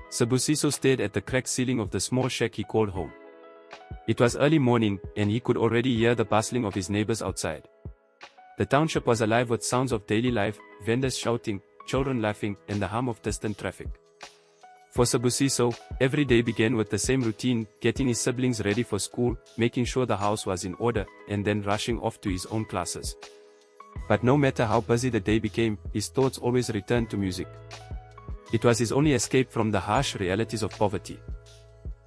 Sibusiso stared at the cracked ceiling of the small shack he called home. It was early morning, and he could already hear the bustling of his neighbors outside. The township was alive with sounds of daily life, vendors shouting, children laughing, and the hum of distant traffic. For Sibusiso, every day began with the same routine, getting his siblings ready for school, making sure the house was in order, and then rushing off to his own classes. But no matter how busy the day became, his thoughts always returned to music. It was his only escape from the harsh realities of poverty.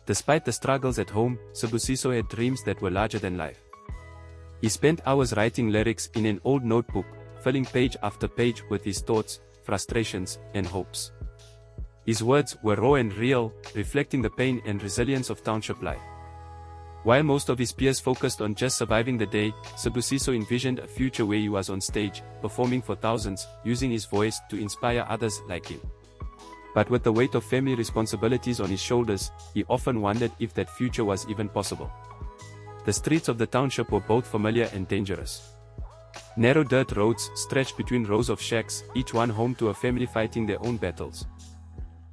Despite the struggles at home, Sibusiso had dreams that were larger than life. He spent hours writing lyrics in an old notebook, filling page after page with his thoughts, frustrations, and hopes. His words were raw and real, reflecting the pain and resilience of township life. While most of his peers focused on just surviving the day, Sibusiso envisioned a future where he was on stage, performing for thousands, using his voice to inspire others like him. But with the weight of family responsibilities on his shoulders, he often wondered if that future was even possible. The streets of the township were both familiar and dangerous. Narrow dirt roads stretched between rows of shacks, each one home to a family fighting their own battles.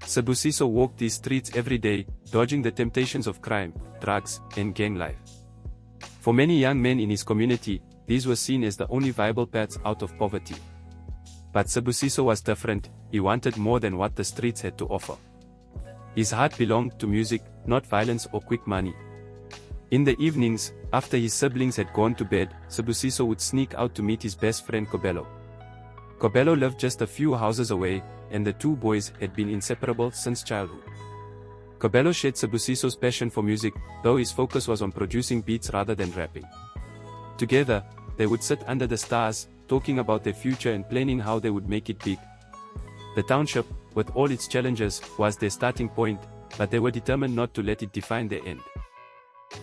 Sibusiso walked these streets every day, dodging the temptations of crime, drugs, and gang life. For many young men in his community, these were seen as the only viable paths out of poverty. But Sibusiso was different. He wanted more than what the streets had to offer. His heart belonged to music, not violence or quick money. In the evenings, after his siblings had gone to bed, Sibusiso would sneak out to meet his best friend Kobelo. Kobelo lived just a few houses away, and the two boys had been inseparable since childhood. Kobelo shared Sibusiso's passion for music, though his focus was on producing beats rather than rapping. Together, they would sit under the stars, talking about their future and planning how they would make it big. The township, with all its challenges, was their starting point, but they were determined not to let it define their end.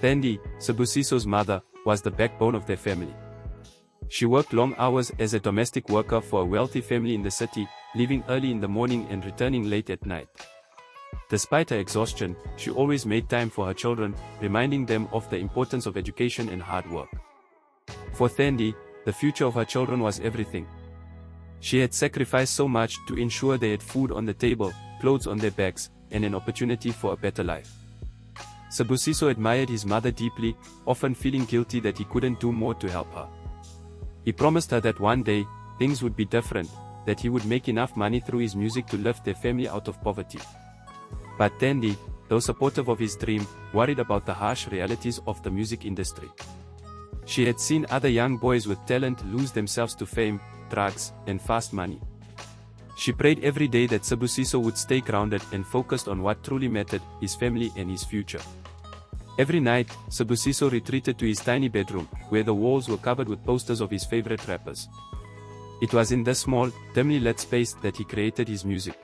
Thandi, Sibusiso's mother, was the backbone of their family. She worked long hours as a domestic worker for a wealthy family in the city, leaving early in the morning and returning late at night. Despite her exhaustion, she always made time for her children, reminding them of the importance of education and hard work. For Thandi, the future of her children was everything. She had sacrificed so much to ensure they had food on the table, clothes on their backs, and an opportunity for a better life. Sibusiso admired his mother deeply, often feeling guilty that he couldn't do more to help her. He promised her that one day, things would be different, that he would make enough money through his music to lift their family out of poverty. But Thandi, though supportive of his dream, worried about the harsh realities of the music industry. She had seen other young boys with talent lose themselves to fame, drugs, and fast money. She prayed every day that Sibusiso would stay grounded and focused on what truly mattered, his family and his future. Every night, Sibusiso retreated to his tiny bedroom, where the walls were covered with posters of his favorite rappers. It was in this small, dimly lit space that he created his music.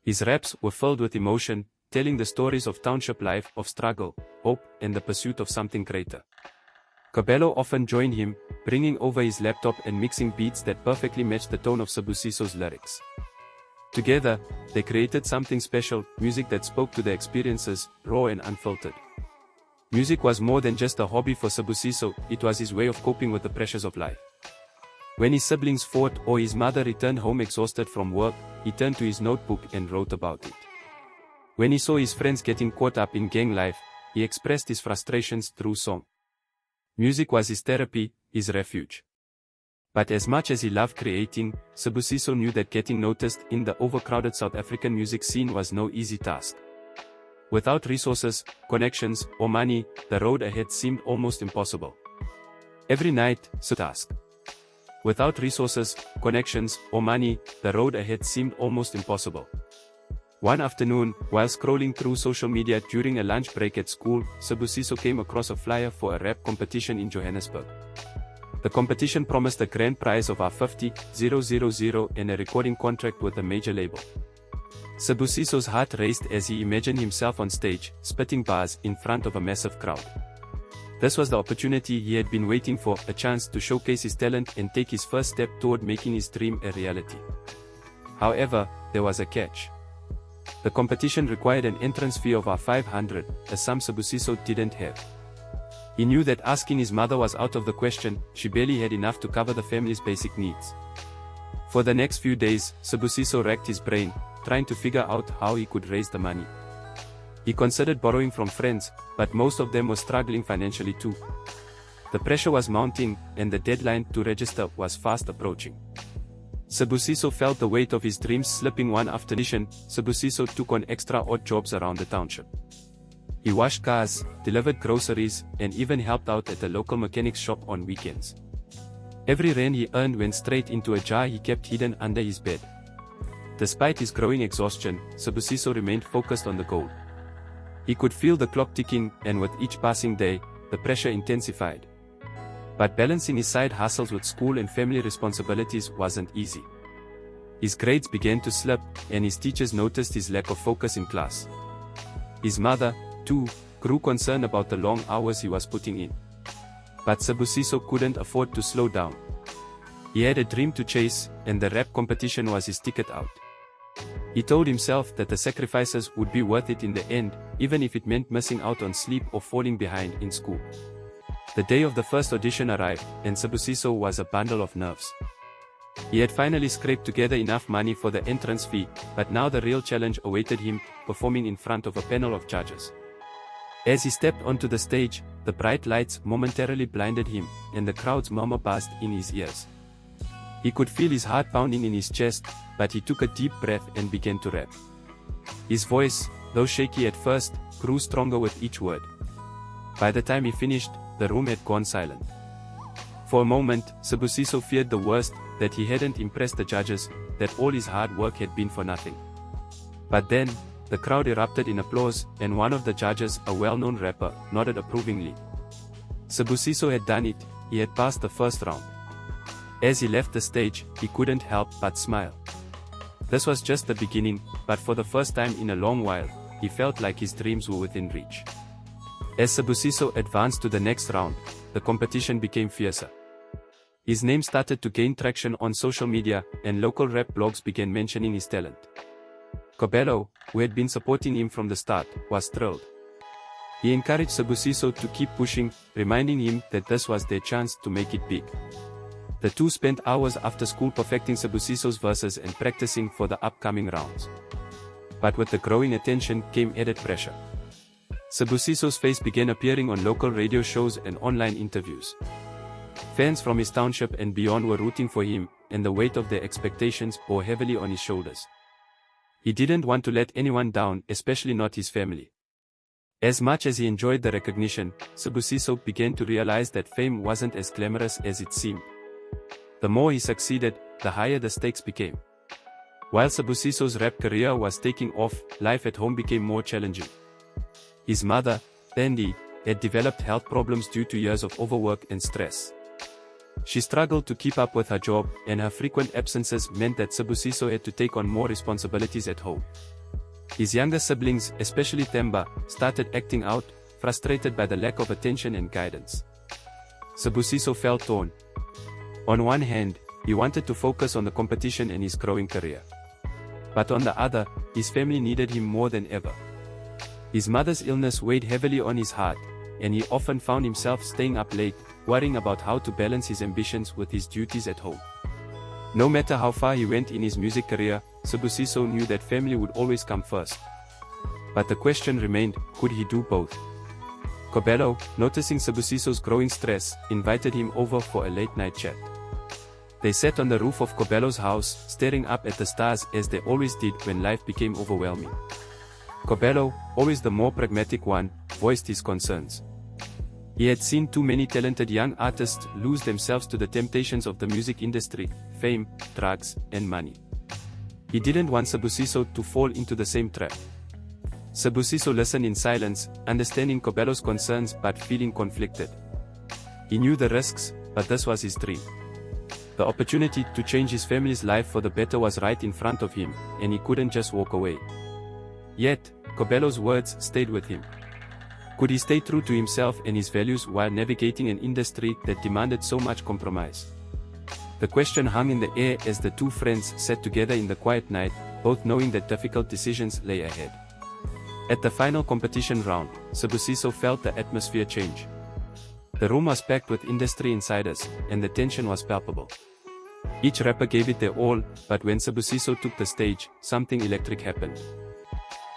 His raps were filled with emotion, telling the stories of township life, of struggle, hope, and the pursuit of something greater. Kobelo often joined him, bringing over his laptop and mixing beats that perfectly matched the tone of Sibusiso's lyrics. Together, they created something special, music that spoke to their experiences, raw and unfiltered. Music was more than just a hobby for Sibusiso, it was his way of coping with the pressures of life. When his siblings fought or his mother returned home exhausted from work, he turned to his notebook and wrote about it. When he saw his friends getting caught up in gang life, he expressed his frustrations through song. Music was his therapy, his refuge. But as much as he loved creating, Sibusiso knew that getting noticed in the overcrowded South African music scene was no easy task. Without resources, connections, or money, the road ahead seemed almost impossible. Every night, task. Without resources, connections, or money, the road ahead seemed almost impossible. One afternoon, while scrolling through social media during a lunch break at school, Sibusiso came across a flyer for a rap competition in Johannesburg. The competition promised a grand prize of R50,000 and a recording contract with a major label. Sibusiso's heart raced as he imagined himself on stage, spitting bars in front of a massive crowd. This was the opportunity he had been waiting for, a chance to showcase his talent and take his first step toward making his dream a reality. However, there was a catch. The competition required an entrance fee of R500, a sum Sibusiso didn't have. He knew that asking his mother was out of the question, she barely had enough to cover the family's basic needs. For the next few days, Sibusiso racked his brain, trying to figure out how he could raise the money. He considered borrowing from friends, but most of them were struggling financially too. The pressure was mounting, and the deadline to register was fast approaching. Sibusiso felt the weight of his dreams slipping one afternoon. Sibusiso took on extra odd jobs around the township. He washed cars, delivered groceries, and even helped out at the local mechanic's shop on weekends. Every rand he earned went straight into a jar he kept hidden under his bed. Despite his growing exhaustion, Sibusiso remained focused on the goal. He could feel the clock ticking, and with each passing day, the pressure intensified. But balancing his side hustles with school and family responsibilities wasn't easy. His grades began to slip, and his teachers noticed his lack of focus in class. His mother, too, grew concerned about the long hours he was putting in. But Sibusiso couldn't afford to slow down. He had a dream to chase, and the rap competition was his ticket out. He told himself that the sacrifices would be worth it in the end, even if it meant missing out on sleep or falling behind in school. The day of the first audition arrived, and Sibusiso was a bundle of nerves. He had finally scraped together enough money for the entrance fee, but now the real challenge awaited him, performing in front of a panel of judges. As he stepped onto the stage, the bright lights momentarily blinded him, and the crowd's murmur buzzed in his ears. He could feel his heart pounding in his chest, but he took a deep breath and began to rap. His voice, though shaky at first, grew stronger with each word. By the time he finished, the room had gone silent. For a moment, Sibusiso feared the worst, that he hadn't impressed the judges, that all his hard work had been for nothing. But then, the crowd erupted in applause, and one of the judges, a well-known rapper, nodded approvingly. Sibusiso had done it, he had passed the first round. As he left the stage, he couldn't help but smile. This was just the beginning, but for the first time in a long while, he felt like his dreams were within reach. As Sibusiso advanced to the next round, the competition became fiercer. His name started to gain traction on social media, and local rap blogs began mentioning his talent. Kobelo, who had been supporting him from the start, was thrilled. He encouraged Sibusiso to keep pushing, reminding him that this was their chance to make it big. The two spent hours after school perfecting Sibusiso's verses and practicing for the upcoming rounds. But with the growing attention came added pressure. Sibusiso's face began appearing on local radio shows and online interviews. Fans from his township and beyond were rooting for him, and the weight of their expectations bore heavily on his shoulders. He didn't want to let anyone down, especially not his family. As much as he enjoyed the recognition, Sibusiso began to realize that fame wasn't as glamorous as it seemed. The more he succeeded, the higher the stakes became. While Sibusiso's rap career was taking off, life at home became more challenging. His mother, Thandi, had developed health problems due to years of overwork and stress. She struggled to keep up with her job, and her frequent absences meant that Sibusiso had to take on more responsibilities at home. His younger siblings, especially Themba, started acting out, frustrated by the lack of attention and guidance. Sibusiso felt torn. On one hand, he wanted to focus on the competition and his growing career. But on the other, his family needed him more than ever. His mother's illness weighed heavily on his heart, and he often found himself staying up late, worrying about how to balance his ambitions with his duties at home. No matter how far he went in his music career, Sibusiso knew that family would always come first. But the question remained, could he do both? Kobelo, noticing Sibusiso's growing stress, invited him over for a late-night chat. They sat on the roof of Kobelo's house, staring up at the stars as they always did when life became overwhelming. Kobelo, always the more pragmatic one, voiced his concerns. He had seen too many talented young artists lose themselves to the temptations of the music industry, fame, drugs, and money. He didn't want Sibusiso to fall into the same trap. Sibusiso listened in silence, understanding Kobelo's concerns but feeling conflicted. He knew the risks, but this was his dream. The opportunity to change his family's life for the better was right in front of him, and he couldn't just walk away. Yet, Kobelo's words stayed with him. Could he stay true to himself and his values while navigating an industry that demanded so much compromise? The question hung in the air as the two friends sat together in the quiet night, both knowing that difficult decisions lay ahead. At the final competition round, Sibusiso felt the atmosphere change. The room was packed with industry insiders, and the tension was palpable. Each rapper gave it their all, but when Sibusiso took the stage, something electric happened.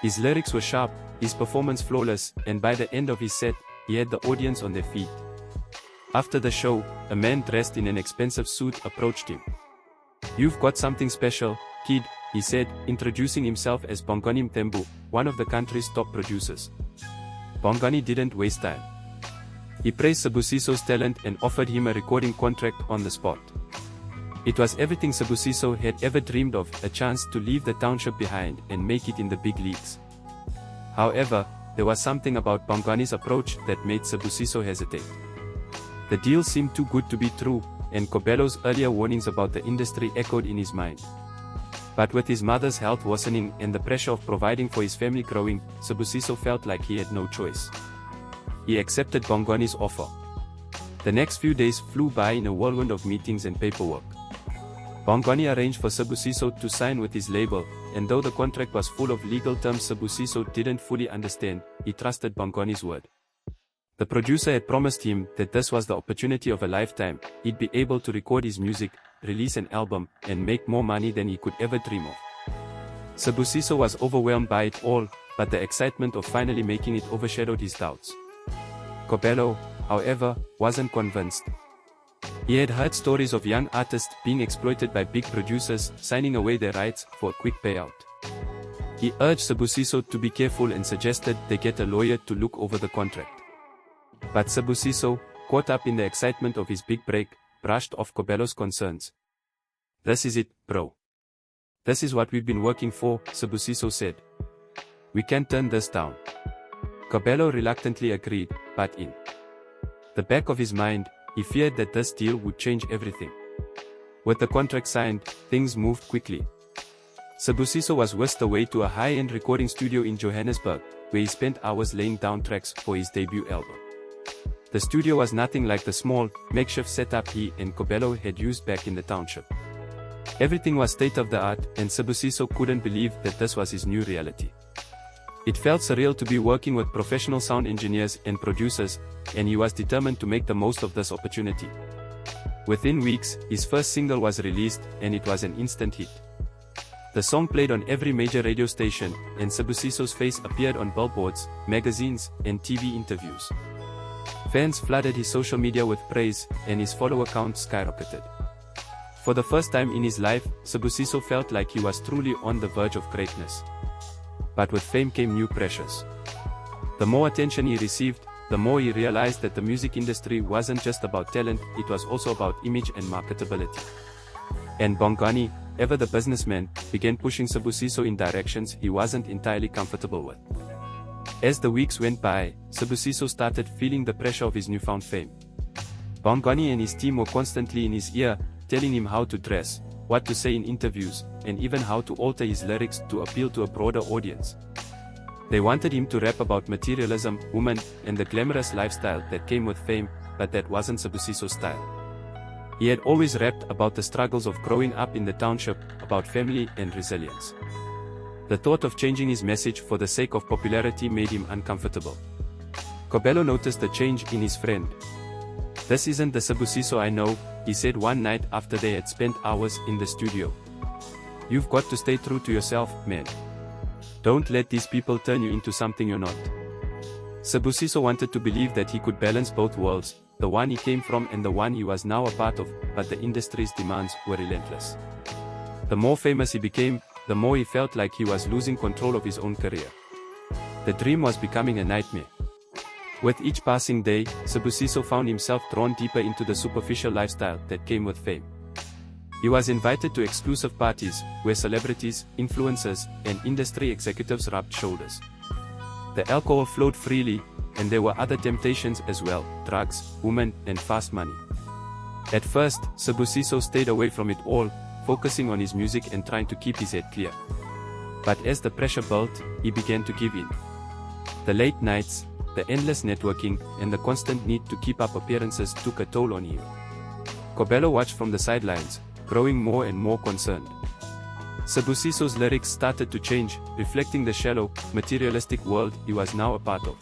His lyrics were sharp, his performance flawless, and by the end of his set, he had the audience on their feet. After the show, a man dressed in an expensive suit approached him. "You've got something special, kid," he said, introducing himself as Bongani Mthembu, one of the country's top producers. Bongani didn't waste time. He praised Sibusiso's talent and offered him a recording contract on the spot. It was everything Sibusiso had ever dreamed of, a chance to leave the township behind and make it in the big leagues. However, there was something about Bongani's approach that made Sibusiso hesitate. The deal seemed too good to be true, and Kobello's earlier warnings about the industry echoed in his mind. But with his mother's health worsening and the pressure of providing for his family growing, Sibusiso felt like he had no choice. He accepted Bongani's offer. The next few days flew by in a whirlwind of meetings and paperwork. Bongani arranged for Sibusiso to sign with his label, and though the contract was full of legal terms Sibusiso didn't fully understand, he trusted Bongani's word. The producer had promised him that this was the opportunity of a lifetime. He'd be able to record his music, release an album, and make more money than he could ever dream of. Sibusiso was overwhelmed by it all, but the excitement of finally making it overshadowed his doubts. Kobello, however, wasn't convinced. He had heard stories of young artists being exploited by big producers, signing away their rights for a quick payout. He urged Sibusiso to be careful and suggested they get a lawyer to look over the contract. But Sibusiso, caught up in the excitement of his big break, brushed off Kobello's concerns. "This is it, bro. This is what we've been working for," Sibusiso said. "We can't turn this down." Kobello reluctantly agreed, but in the back of his mind, he feared that this deal would change everything. With the contract signed, things moved quickly. Sibusiso was whisked away to a high-end recording studio in Johannesburg, where he spent hours laying down tracks for his debut album. The studio was nothing like the small, makeshift setup he and Kobello had used back in the township. Everything was state-of-the-art, and Sibusiso couldn't believe that this was his new reality. It felt surreal to be working with professional sound engineers and producers, and he was determined to make the most of this opportunity. Within weeks, his first single was released, and it was an instant hit. The song played on every major radio station, and Sibusiso's face appeared on billboards, magazines, and TV interviews. Fans flooded his social media with praise, and his follower count skyrocketed. For the first time in his life, Sibusiso felt like he was truly on the verge of greatness. But with fame came new pressures. The more attention he received, the more he realized that the music industry wasn't just about talent, it was also about image and marketability. And Bongani, ever the businessman, began pushing Sibusiso in directions he wasn't entirely comfortable with. As the weeks went by, Sibusiso started feeling the pressure of his newfound fame. Bongani and his team were constantly in his ear, telling him how to dress, what to say in interviews, and even how to alter his lyrics to appeal to a broader audience. They wanted him to rap about materialism, women, and the glamorous lifestyle that came with fame, but that wasn't Sibusiso's style. He had always rapped about the struggles of growing up in the township, about family and resilience. The thought of changing his message for the sake of popularity made him uncomfortable. Kobello noticed the change in his friend. "This isn't the Sibusiso I know," he said one night after they had spent hours in the studio. "You've got to stay true to yourself, man. Don't let these people turn you into something you're not." Sibusiso wanted to believe that he could balance both worlds, the one he came from and the one he was now a part of, but the industry's demands were relentless. The more famous he became, the more he felt like he was losing control of his own career. The dream was becoming a nightmare. With each passing day, Sibusiso found himself drawn deeper into the superficial lifestyle that came with fame. He was invited to exclusive parties, where celebrities, influencers, and industry executives rubbed shoulders. The alcohol flowed freely, and there were other temptations as well: drugs, women, and fast money. At first, Sibusiso stayed away from it all, focusing on his music and trying to keep his head clear. But as the pressure built, he began to give in. The late nights, the endless networking, and the constant need to keep up appearances took a toll on him. Kobello watched from the sidelines, growing more and more concerned. Sibusiso's lyrics started to change, reflecting the shallow, materialistic world he was now a part of.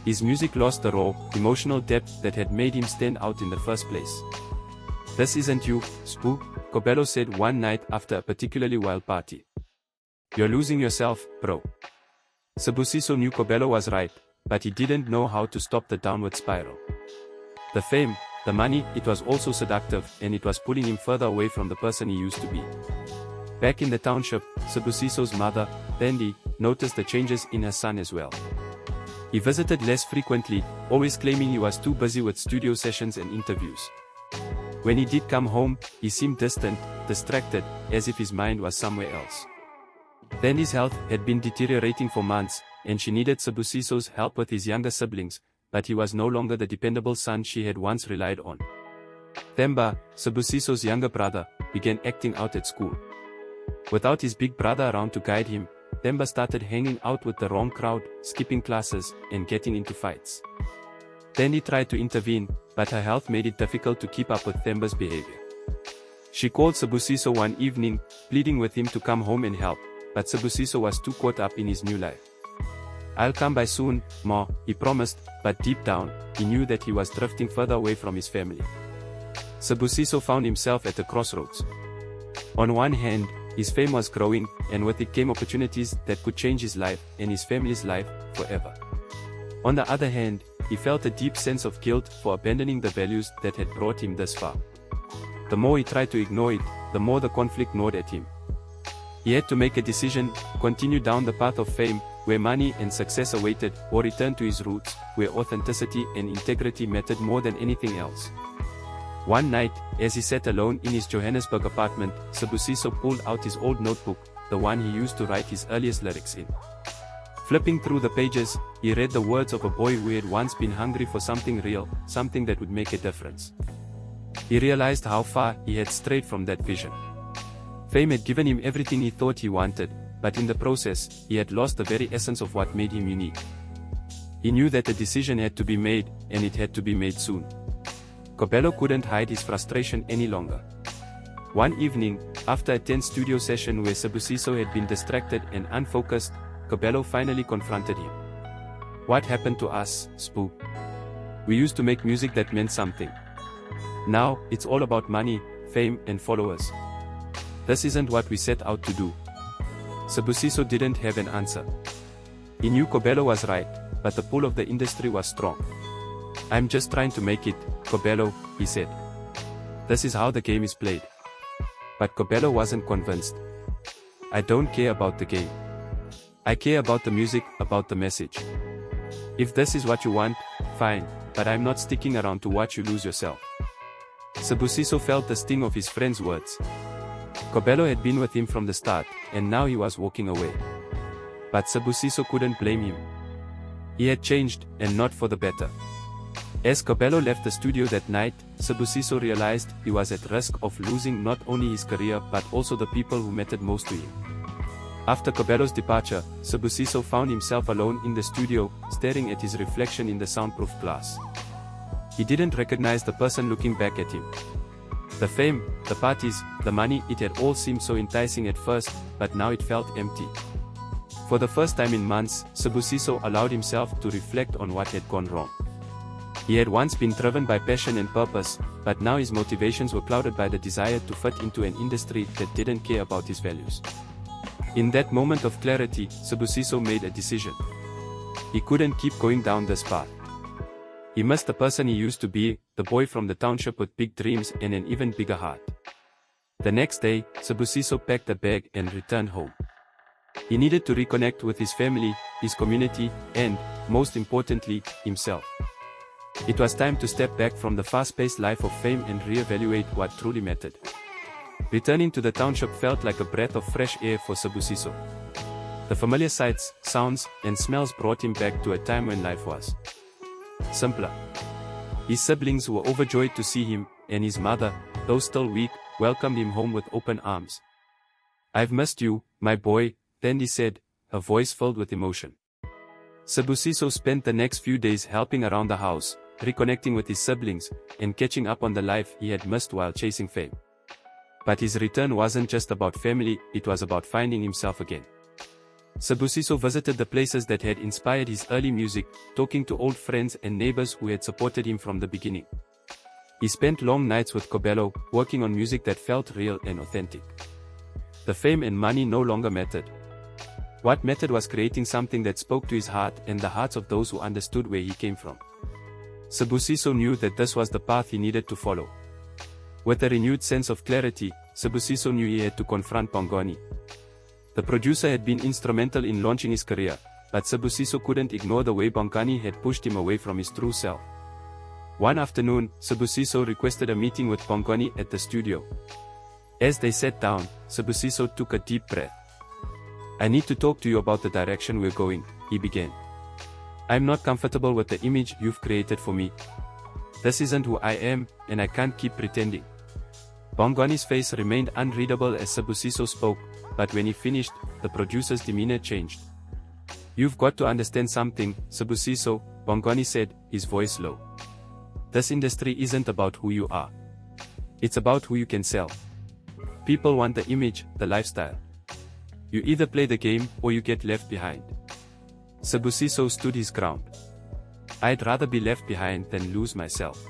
His music lost the raw, emotional depth that had made him stand out in the first place. "This isn't you, Spook," Kobelo said one night after a particularly wild party. "You're losing yourself, bro." Sibusiso knew Kobelo was right, but he didn't know how to stop the downward spiral. The fame, the money, it was also seductive, and it was pulling him further away from the person he used to be. Back in the township, Sibusiso's mother, Thandi, noticed the changes in her son as well. He visited less frequently, always claiming he was too busy with studio sessions and interviews. When he did come home, he seemed distant, distracted, as if his mind was somewhere else. Thandi's health had been deteriorating for months, and she needed Sibusiso's help with his younger siblings, but he was no longer the dependable son she had once relied on. Themba, Sibusiso's younger brother, began acting out at school. Without his big brother around to guide him, Themba started hanging out with the wrong crowd, skipping classes, and getting into fights. Thandi tried to intervene, but her health made it difficult to keep up with Themba's behavior. She called Sibusiso one evening, pleading with him to come home and help, but Sibusiso was too caught up in his new life. "I'll come by soon, Ma," he promised, but deep down, he knew that he was drifting further away from his family. Sibusiso found himself at a crossroads. On one hand, his fame was growing, and with it came opportunities that could change his life, and his family's life, forever. On the other hand, he felt a deep sense of guilt for abandoning the values that had brought him this far. The more he tried to ignore it, the more the conflict gnawed at him. He had to make a decision: continue down the path of fame, where money and success awaited, or return to his roots, where authenticity and integrity mattered more than anything else. One night, as he sat alone in his Johannesburg apartment, Sibusiso pulled out his old notebook, the one he used to write his earliest lyrics in. Flipping through the pages, he read the words of a boy who had once been hungry for something real, something that would make a difference. He realized how far he had strayed from that vision. Fame had given him everything he thought he wanted, but in the process, he had lost the very essence of what made him unique. He knew that a decision had to be made, and it had to be made soon. Kobelo couldn't hide his frustration any longer. One evening, after a tense studio session where Sibusiso had been distracted and unfocused, Kobelo finally confronted him. "What happened to us, Spook? We used to make music that meant something. Now, it's all about money, fame, and followers. This isn't what we set out to do." Sibusiso didn't have an answer. He knew Kobelo was right, but the pull of the industry was strong. "I'm just trying to make it, Kobelo," he said. "This is how the game is played." But Kobelo wasn't convinced. "I don't care about the game. I care about the music, about the message. If this is what you want, fine, but I'm not sticking around to watch you lose yourself." Sibusiso felt the sting of his friend's words. Kobelo had been with him from the start, and now he was walking away. But Sibusiso couldn't blame him. He had changed, and not for the better. As Kobelo left the studio that night, Sibusiso realized he was at risk of losing not only his career but also the people who mattered most to him. After Kobelo's departure, Sibusiso found himself alone in the studio, staring at his reflection in the soundproof glass. He didn't recognize the person looking back at him. The fame, the parties, the money, it had all seemed so enticing at first, but now it felt empty. For the first time in months, Sibusiso allowed himself to reflect on what had gone wrong. He had once been driven by passion and purpose, but now his motivations were clouded by the desire to fit into an industry that didn't care about his values. In that moment of clarity, Sibusiso made a decision. He couldn't keep going down this path. He missed the person he used to be, the boy from the township with big dreams and an even bigger heart. The next day, Sibusiso packed a bag and returned home. He needed to reconnect with his family, his community, and, most importantly, himself. It was time to step back from the fast-paced life of fame and reevaluate what truly mattered. Returning to the township felt like a breath of fresh air for Sibusiso. The familiar sights, sounds, and smells brought him back to a time when life was simpler. His siblings were overjoyed to see him, and his mother, though still weak, welcomed him home with open arms. "I've missed you, my boy," Thandi said, her voice filled with emotion. Sibusiso spent the next few days helping around the house, reconnecting with his siblings, and catching up on the life he had missed while chasing fame. But his return wasn't just about family, it was about finding himself again. Sibusiso visited the places that had inspired his early music, talking to old friends and neighbors who had supported him from the beginning. He spent long nights with Kobelo, working on music that felt real and authentic. The fame and money no longer mattered. What mattered was creating something that spoke to his heart and the hearts of those who understood where he came from. Sibusiso knew that this was the path he needed to follow. With a renewed sense of clarity, Sibusiso knew he had to confront Bongani. The producer had been instrumental in launching his career, but Sibusiso couldn't ignore the way Bongani had pushed him away from his true self. One afternoon, Sibusiso requested a meeting with Bongani at the studio. As they sat down, Sibusiso took a deep breath. "I need to talk to you about the direction we're going," he began. "I'm not comfortable with the image you've created for me. This isn't who I am, and I can't keep pretending." Bongoni's face remained unreadable as Sibusiso spoke, but when he finished, the producer's demeanor changed. "You've got to understand something, Sibusiso," Bongoni said, his voice low. "This industry isn't about who you are. It's about who you can sell. People want the image, the lifestyle. You either play the game, or you get left behind." Sibusiso stood his ground. "I'd rather be left behind than lose myself."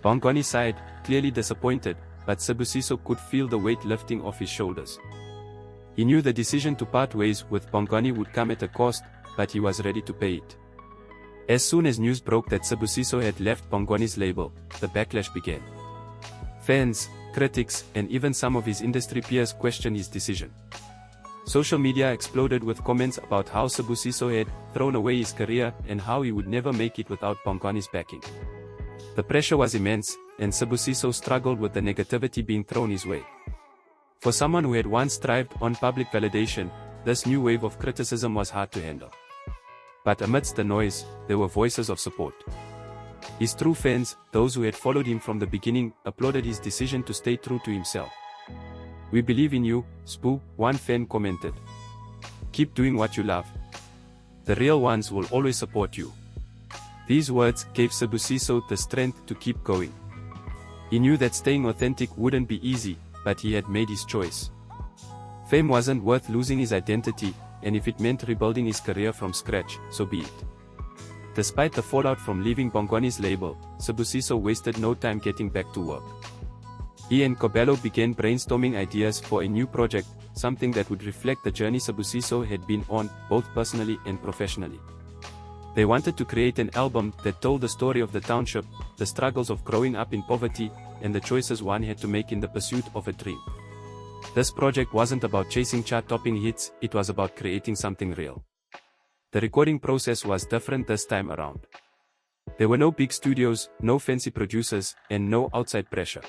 Bongoni sighed, clearly disappointed, but Sibusiso could feel the weight lifting off his shoulders. He knew the decision to part ways with Bongoni would come at a cost, but he was ready to pay it. As soon as news broke that Sibusiso had left Bongoni's label, the backlash began. Fans, critics, and even some of his industry peers questioned his decision. Social media exploded with comments about how Sibusiso had thrown away his career and how he would never make it without Bongoni's backing. The pressure was immense, and Sibusiso struggled with the negativity being thrown his way. For someone who had once thrived on public validation, this new wave of criticism was hard to handle. But amidst the noise, there were voices of support. His true fans, those who had followed him from the beginning, applauded his decision to stay true to himself. "We believe in you, Sbu," one fan commented. "Keep doing what you love. The real ones will always support you." These words gave Sibusiso the strength to keep going. He knew that staying authentic wouldn't be easy, but he had made his choice. Fame wasn't worth losing his identity, and if it meant rebuilding his career from scratch, so be it. Despite the fallout from leaving Bongoni's label, Sibusiso wasted no time getting back to work. He and Kobelo began brainstorming ideas for a new project, something that would reflect the journey Sibusiso had been on, both personally and professionally. They wanted to create an album that told the story of the township, the struggles of growing up in poverty, and the choices one had to make in the pursuit of a dream. This project wasn't about chasing chart-topping hits, it was about creating something real. The recording process was different this time around. There were no big studios, no fancy producers, and no outside pressure.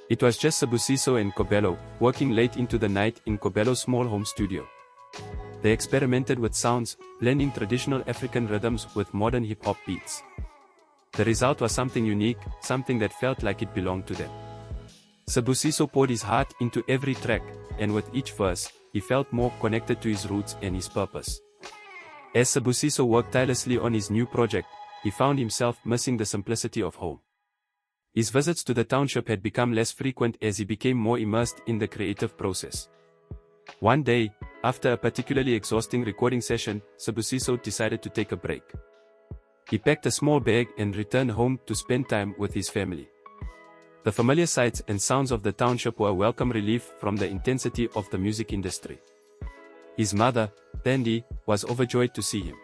It was just Sibusiso and Kobelo, working late into the night in Kobelo's small home studio. They experimented with sounds, blending traditional African rhythms with modern hip-hop beats. The result was something unique, something that felt like it belonged to them. Sibusiso poured his heart into every track, and with each verse, he felt more connected to his roots and his purpose. As Sibusiso worked tirelessly on his new project, he found himself missing the simplicity of home. His visits to the township had become less frequent as he became more immersed in the creative process. One day, after a particularly exhausting recording session, Sibusiso decided to take a break. He packed a small bag and returned home to spend time with his family. The familiar sights and sounds of the township were a welcome relief from the intensity of the music industry. His mother, Thandi, was overjoyed to see him.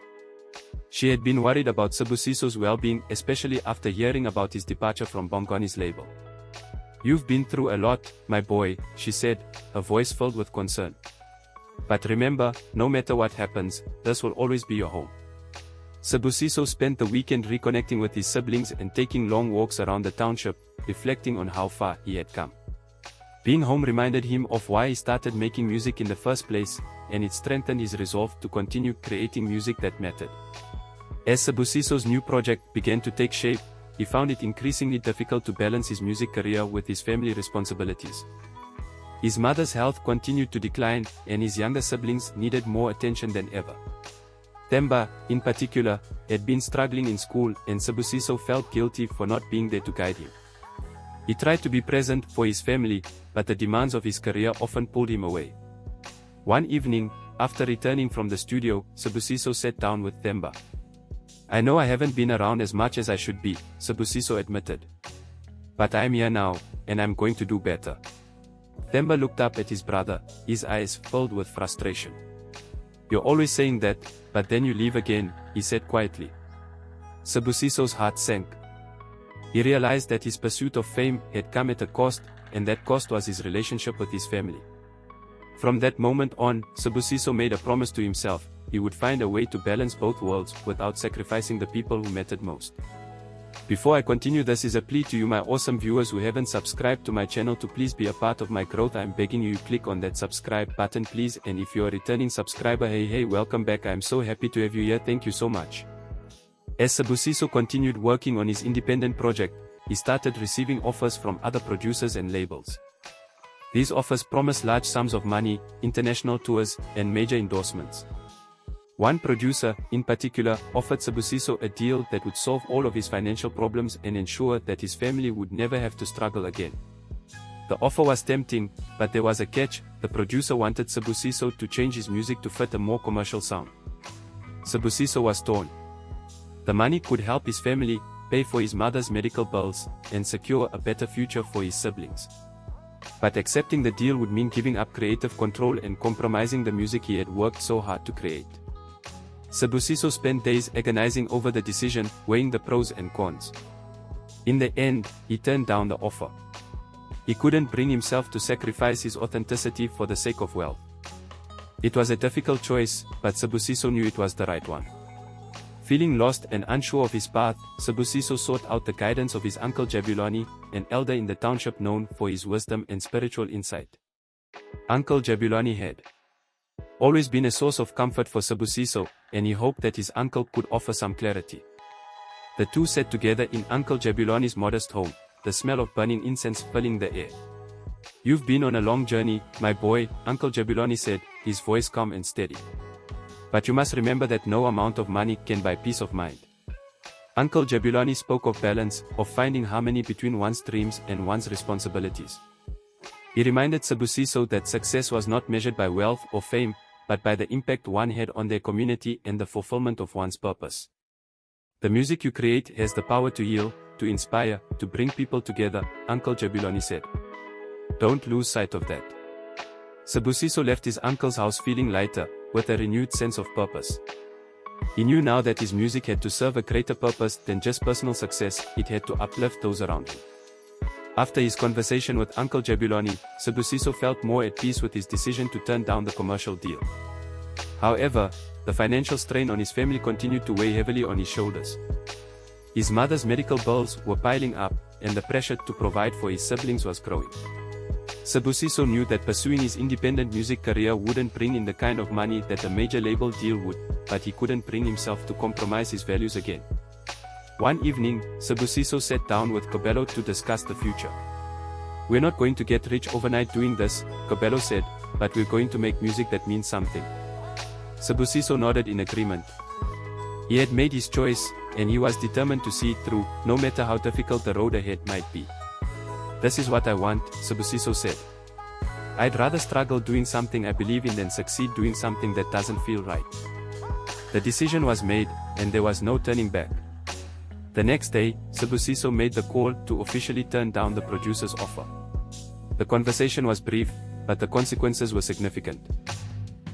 She had been worried about Sibusiso's well-being, especially after hearing about his departure from Bongoni's label. "You've been through a lot, my boy," she said, her voice filled with concern. "But remember, no matter what happens, this will always be your home." Sibusiso spent the weekend reconnecting with his siblings and taking long walks around the township, reflecting on how far he had come. Being home reminded him of why he started making music in the first place, and it strengthened his resolve to continue creating music that mattered. As Sibusiso's new project began to take shape, he found it increasingly difficult to balance his music career with his family responsibilities. His mother's health continued to decline, and his younger siblings needed more attention than ever. Themba, in particular, had been struggling in school, and Sibusiso felt guilty for not being there to guide him. He tried to be present for his family, but the demands of his career often pulled him away. One evening, after returning from the studio, Sibusiso sat down with Themba. "I know I haven't been around as much as I should be," Sibusiso admitted. But I am here now, and I'm going to do better. Themba looked up at his brother, his eyes filled with frustration. You're always saying that, but then you leave again, he said quietly. Sibusiso's heart sank. He realized that his pursuit of fame had come at a cost, and that cost was his relationship with his family. From that moment on, Sibusiso made a promise to himself: he would find a way to balance both worlds without sacrificing the people who mattered most. Before I continue, this is a plea to you, my awesome viewers who haven't subscribed to my channel, to please be a part of my growth. I'm begging you, click on that subscribe button please, and if you're a returning subscriber, hey welcome back. I'm so happy to have you here, thank you so much. As Sibusiso continued working on his independent project, he started receiving offers from other producers and labels. These offers promised large sums of money, international tours, and major endorsements. One producer, in particular, offered Sibusiso a deal that would solve all of his financial problems and ensure that his family would never have to struggle again. The offer was tempting, but there was a catch: the producer wanted Sibusiso to change his music to fit a more commercial sound. Sibusiso was torn. The money could help his family, pay for his mother's medical bills, and secure a better future for his siblings. But accepting the deal would mean giving up creative control and compromising the music he had worked so hard to create. Sibusiso spent days agonizing over the decision, weighing the pros and cons. In the end, he turned down the offer. He couldn't bring himself to sacrifice his authenticity for the sake of wealth. It was a difficult choice, but Sibusiso knew it was the right one. Feeling lost and unsure of his path, Sibusiso sought out the guidance of his uncle Jabulani, an elder in the township known for his wisdom and spiritual insight. Uncle Jabulani had always been a source of comfort for Sibusiso, and he hoped that his uncle could offer some clarity. The two sat together in Uncle Jabulani's modest home, the smell of burning incense filling the air. "You've been on a long journey, my boy," Uncle Jabulani said, his voice calm and steady. "But you must remember that no amount of money can buy peace of mind." Uncle Jabulani spoke of balance, of finding harmony between one's dreams and one's responsibilities. He reminded Sibusiso that success was not measured by wealth or fame, but by the impact one had on their community and the fulfillment of one's purpose. "The music you create has the power to heal, to inspire, to bring people together," Uncle Jabulani said. "Don't lose sight of that." Sibusiso left his uncle's house feeling lighter, with a renewed sense of purpose. He knew now that his music had to serve a greater purpose than just personal success; it had to uplift those around him. After his conversation with Uncle Jabulani, Sibusiso felt more at peace with his decision to turn down the commercial deal. However, the financial strain on his family continued to weigh heavily on his shoulders. His mother's medical bills were piling up, and the pressure to provide for his siblings was growing. Sibusiso knew that pursuing his independent music career wouldn't bring in the kind of money that a major label deal would, but he couldn't bring himself to compromise his values again. One evening, Sibusiso sat down with Kobelo to discuss the future. "We're not going to get rich overnight doing this," Kobelo said, "but we're going to make music that means something." Sibusiso nodded in agreement. He had made his choice, and he was determined to see it through, no matter how difficult the road ahead might be. "This is what I want," Sibusiso said. "I'd rather struggle doing something I believe in than succeed doing something that doesn't feel right." The decision was made, and there was no turning back. The next day, Sibusiso made the call to officially turn down the producer's offer. The conversation was brief, but the consequences were significant.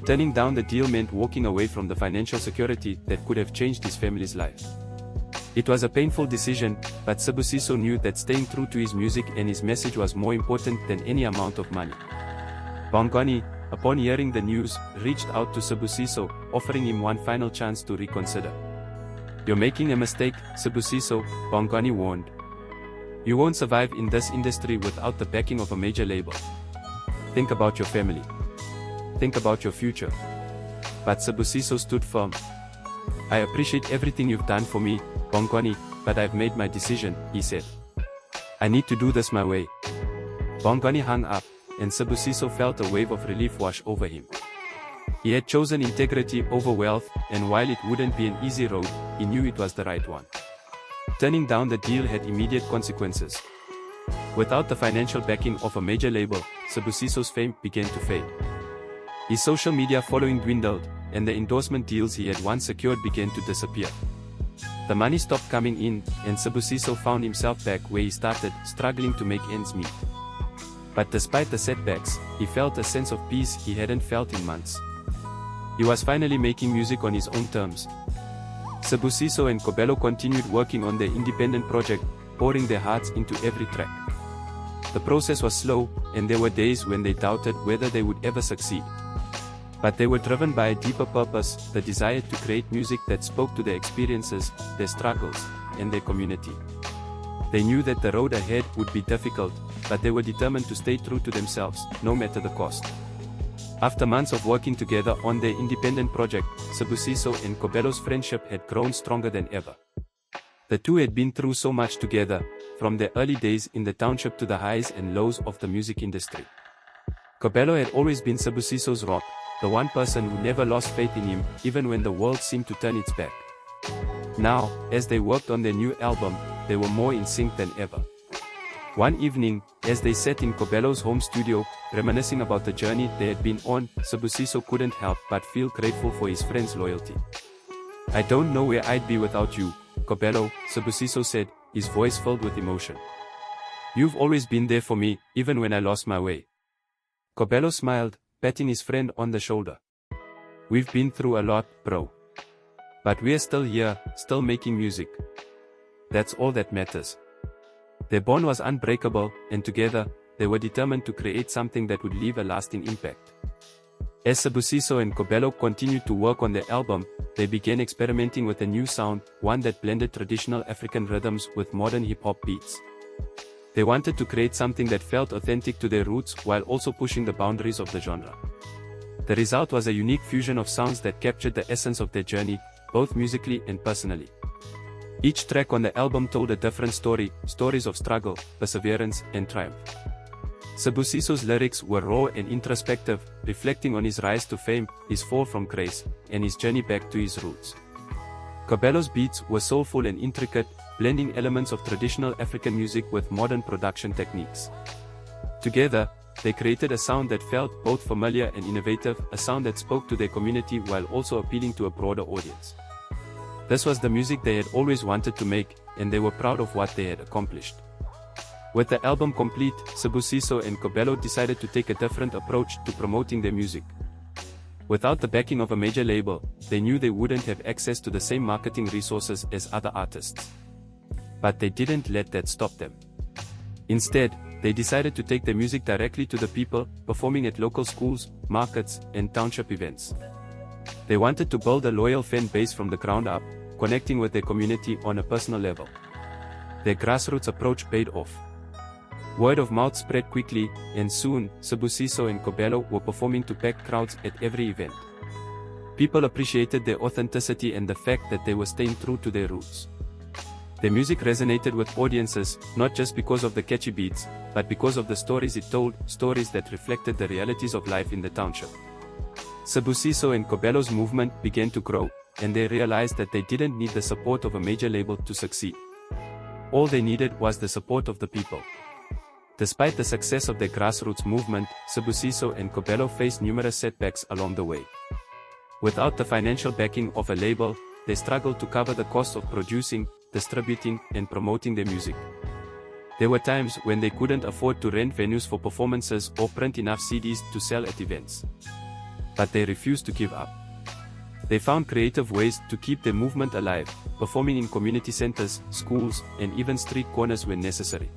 Turning down the deal meant walking away from the financial security that could have changed his family's life. It was a painful decision, but Sibusiso knew that staying true to his music and his message was more important than any amount of money. Bongani, upon hearing the news, reached out to Sibusiso, offering him one final chance to reconsider. "You're making a mistake, Sibusiso," Bongani warned. "You won't survive in this industry without the backing of a major label. Think about your family. Think about your future." But Sibusiso stood firm. "I appreciate everything you've done for me, Bongani, but I've made my decision," he said. "I need to do this my way." Bongani hung up, and Sibusiso felt a wave of relief wash over him. He had chosen integrity over wealth, and while it wouldn't be an easy road, he knew it was the right one. Turning down the deal had immediate consequences. Without the financial backing of a major label, Sibusiso's fame began to fade. His social media following dwindled, and the endorsement deals he had once secured began to disappear. The money stopped coming in, and Sibusiso found himself back where he started, struggling to make ends meet. But despite the setbacks, he felt a sense of peace he hadn't felt in months. He was finally making music on his own terms. Sibusiso and Kobelo continued working on their independent project, pouring their hearts into every track. The process was slow, and there were days when they doubted whether they would ever succeed. But they were driven by a deeper purpose, the desire to create music that spoke to their experiences, their struggles, and their community. They knew that the road ahead would be difficult, but they were determined to stay true to themselves, no matter the cost. After months of working together on their independent project, Sibusiso and Kobelo's friendship had grown stronger than ever. The two had been through so much together, from their early days in the township to the highs and lows of the music industry. Kobelo had always been Sibusiso's rock, the one person who never lost faith in him, even when the world seemed to turn its back. Now, as they worked on their new album, they were more in sync than ever. One evening, as they sat in Kobelo's home studio, reminiscing about the journey they had been on, Sibusiso couldn't help but feel grateful for his friend's loyalty. "I don't know where I'd be without you, Kobelo," Sibusiso said, his voice filled with emotion. "You've always been there for me, even when I lost my way." Kobelo smiled, patting his friend on the shoulder. "We've been through a lot, bro. But we're still here, still making music. That's all that matters." Their bond was unbreakable, and together, they were determined to create something that would leave a lasting impact. As Sibusiso and Kobelo continued to work on their album, they began experimenting with a new sound, one that blended traditional African rhythms with modern hip-hop beats. They wanted to create something that felt authentic to their roots while also pushing the boundaries of the genre. The result was a unique fusion of sounds that captured the essence of their journey, both musically and personally. Each track on the album told a different story, stories of struggle, perseverance, and triumph. Sibusiso's lyrics were raw and introspective, reflecting on his rise to fame, his fall from grace, and his journey back to his roots. Kobelo's beats were soulful and intricate, blending elements of traditional African music with modern production techniques. Together, they created a sound that felt both familiar and innovative, a sound that spoke to their community while also appealing to a broader audience. This was the music they had always wanted to make, and they were proud of what they had accomplished. With the album complete, Sibusiso and Kobelo decided to take a different approach to promoting their music. Without the backing of a major label, they knew they wouldn't have access to the same marketing resources as other artists. But they didn't let that stop them. Instead, they decided to take their music directly to the people, performing at local schools, markets, and township events. They wanted to build a loyal fan base from the ground up, connecting with their community on a personal level. Their grassroots approach paid off. Word of mouth spread quickly, and soon, Sibusiso and Kobelo were performing to packed crowds at every event. People appreciated their authenticity and the fact that they were staying true to their roots. Their music resonated with audiences, not just because of the catchy beats, but because of the stories it told, stories that reflected the realities of life in the township. Sibusiso and Kobelo's movement began to grow, and they realized that they didn't need the support of a major label to succeed. All they needed was the support of the people. Despite the success of their grassroots movement, Sibusiso and Kobelo faced numerous setbacks along the way. Without the financial backing of a label, they struggled to cover the costs of producing, distributing, and promoting their music. There were times when they couldn't afford to rent venues for performances or print enough CDs to sell at events. But they refused to give up. They found creative ways to keep their movement alive, performing in community centers, schools, and even street corners when necessary.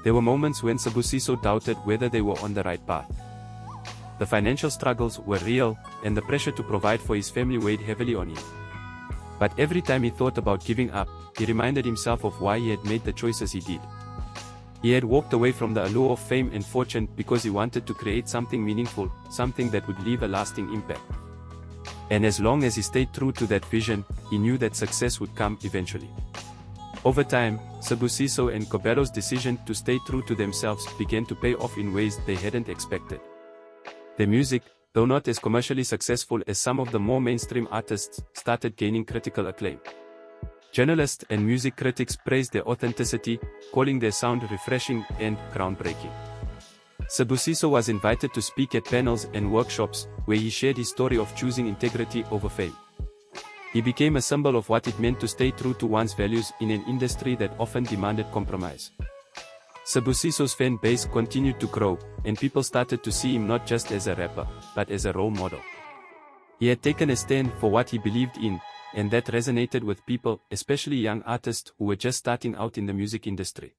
There were moments when Sibusiso doubted whether they were on the right path. The financial struggles were real, and the pressure to provide for his family weighed heavily on him. But every time he thought about giving up, he reminded himself of why he had made the choices he did. He had walked away from the allure of fame and fortune because he wanted to create something meaningful, something that would leave a lasting impact. And as long as he stayed true to that vision, he knew that success would come eventually. Over time, Sibusiso and Kobelo's decision to stay true to themselves began to pay off in ways they hadn't expected. Their music, though not as commercially successful as some of the more mainstream artists, started gaining critical acclaim. Journalists and music critics praised their authenticity, calling their sound refreshing and groundbreaking. Sibusiso was invited to speak at panels and workshops, where he shared his story of choosing integrity over fame. He became a symbol of what it meant to stay true to one's values in an industry that often demanded compromise. Sibusiso's fan base continued to grow, and people started to see him not just as a rapper, but as a role model. He had taken a stand for what he believed in, and that resonated with people, especially young artists who were just starting out in the music industry.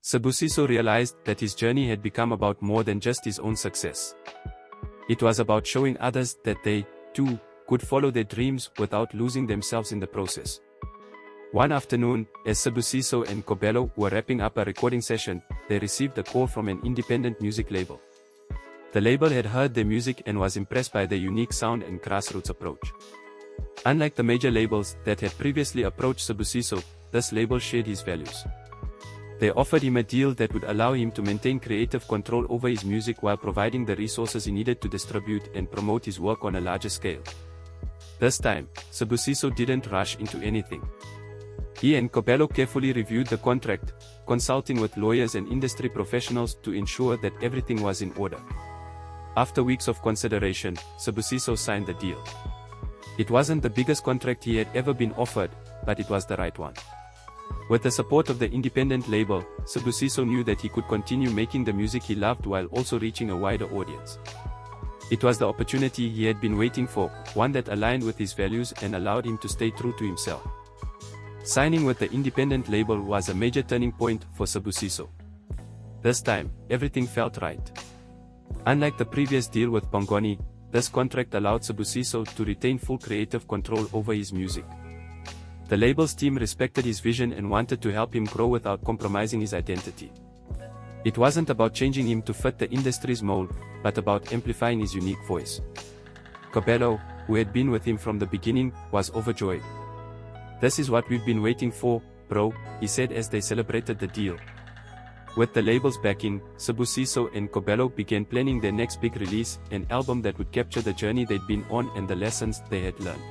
Sibusiso realized that his journey had become about more than just his own success. It was about showing others that they, too, could follow their dreams without losing themselves in the process. One afternoon, as Sibusiso and Kobelo were wrapping up a recording session, they received a call from an independent music label. The label had heard their music and was impressed by their unique sound and grassroots approach. Unlike the major labels that had previously approached Sibusiso, this label shared his values. They offered him a deal that would allow him to maintain creative control over his music while providing the resources he needed to distribute and promote his work on a larger scale. This time, Sibusiso didn't rush into anything. He and Kobelo carefully reviewed the contract, consulting with lawyers and industry professionals to ensure that everything was in order. After weeks of consideration, Sibusiso signed the deal. It wasn't the biggest contract he had ever been offered, but it was the right one. With the support of the independent label, Sibusiso knew that he could continue making the music he loved while also reaching a wider audience. It was the opportunity he had been waiting for, one that aligned with his values and allowed him to stay true to himself. Signing with the independent label was a major turning point for Sibusiso. This time, everything felt right. Unlike the previous deal with Bongoni, this contract allowed Sibusiso to retain full creative control over his music. The label's team respected his vision and wanted to help him grow without compromising his identity. It wasn't about changing him to fit the industry's mold, but about amplifying his unique voice. Kobelo, who had been with him from the beginning, was overjoyed. "This is what we've been waiting for, bro," he said as they celebrated the deal. With the label's backing, Sibusiso and Kobelo began planning their next big release, an album that would capture the journey they'd been on and the lessons they had learned.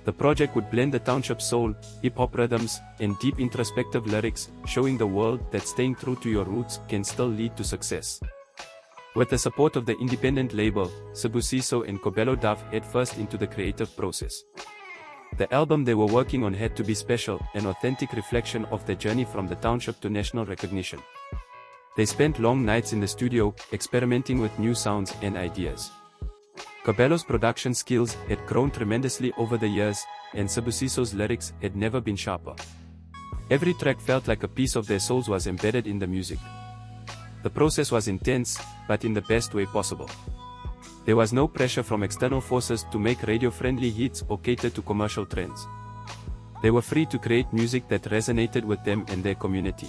The project would blend the township soul, hip-hop rhythms, and deep introspective lyrics, showing the world that staying true to your roots can still lead to success. With the support of the independent label, Sibusiso and Kobelo dove headfirst into the creative process. The album they were working on had to be special, an authentic reflection of their journey from the township to national recognition. They spent long nights in the studio, experimenting with new sounds and ideas. Kobelo's production skills had grown tremendously over the years, and Sibusiso's lyrics had never been sharper. Every track felt like a piece of their souls was embedded in the music. The process was intense, but in the best way possible. There was no pressure from external forces to make radio-friendly hits or cater to commercial trends. They were free to create music that resonated with them and their community.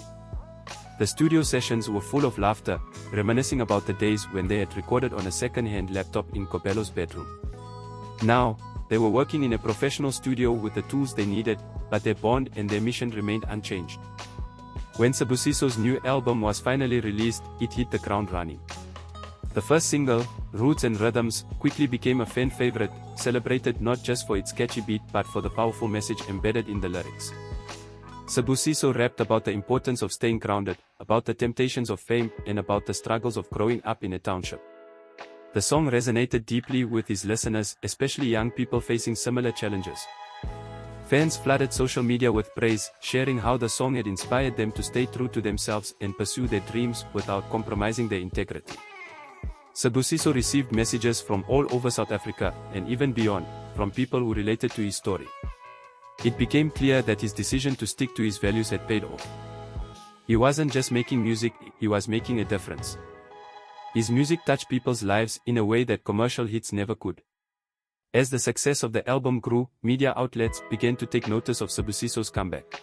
The studio sessions were full of laughter, reminiscing about the days when they had recorded on a second-hand laptop in Kobelo's bedroom. Now, they were working in a professional studio with the tools they needed, but their bond and their mission remained unchanged. When Sibusiso's new album was finally released, it hit the ground running. The first single, Roots and Rhythms, quickly became a fan favorite, celebrated not just for its catchy beat but for the powerful message embedded in the lyrics. Sibusiso rapped about the importance of staying grounded, about the temptations of fame, and about the struggles of growing up in a township. The song resonated deeply with his listeners, especially young people facing similar challenges. Fans flooded social media with praise, sharing how the song had inspired them to stay true to themselves and pursue their dreams without compromising their integrity. Sibusiso received messages from all over South Africa, and even beyond, from people who related to his story. It became clear that his decision to stick to his values had paid off. He wasn't just making music, he was making a difference. His music touched people's lives in a way that commercial hits never could. As the success of the album grew, media outlets began to take notice of Sibusiso's comeback.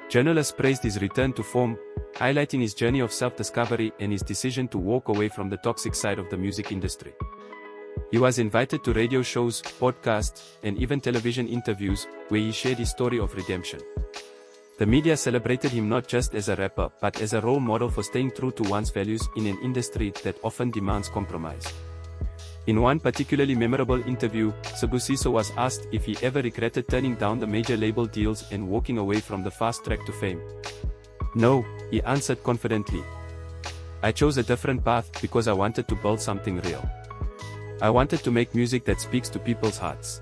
Journalists praised his return to form, highlighting his journey of self-discovery and his decision to walk away from the toxic side of the music industry. He was invited to radio shows, podcasts, and even television interviews, where he shared his story of redemption. The media celebrated him not just as a rapper, but as a role model for staying true to one's values in an industry that often demands compromise. In one particularly memorable interview, Sibusiso was asked if he ever regretted turning down the major label deals and walking away from the fast track to fame. "No," he answered confidently. "I chose a different path because I wanted to build something real. I wanted to make music that speaks to people's hearts."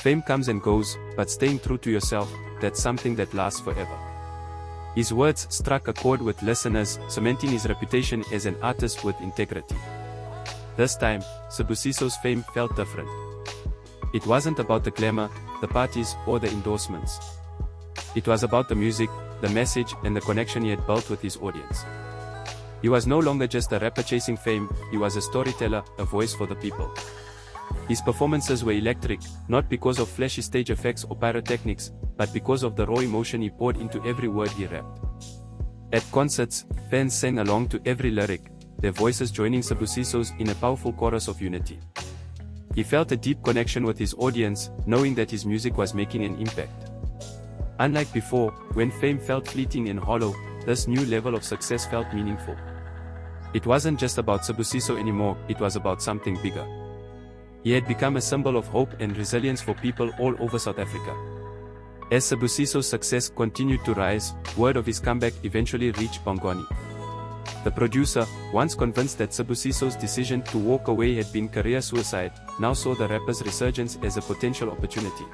Fame comes and goes, but staying true to yourself, that's something that lasts forever. His words struck a chord with listeners, cementing his reputation as an artist with integrity. This time, Sibusiso's fame felt different. It wasn't about the glamour, the parties, or the endorsements. It was about the music, the message, and the connection he had built with his audience. He was no longer just a rapper chasing fame, he was a storyteller, a voice for the people. His performances were electric, not because of flashy stage effects or pyrotechnics, but because of the raw emotion he poured into every word he rapped. At concerts, fans sang along to every lyric, their voices joining Sibusiso's in a powerful chorus of unity. He felt a deep connection with his audience, knowing that his music was making an impact. Unlike before, when fame felt fleeting and hollow, this new level of success felt meaningful. It wasn't just about Sibusiso anymore, it was about something bigger. He had become a symbol of hope and resilience for people all over South Africa. As Sibusiso's success continued to rise, word of his comeback eventually reached Bongani. The producer, once convinced that Sibusiso's decision to walk away had been career suicide, now saw the rapper's resurgence as a potential opportunity.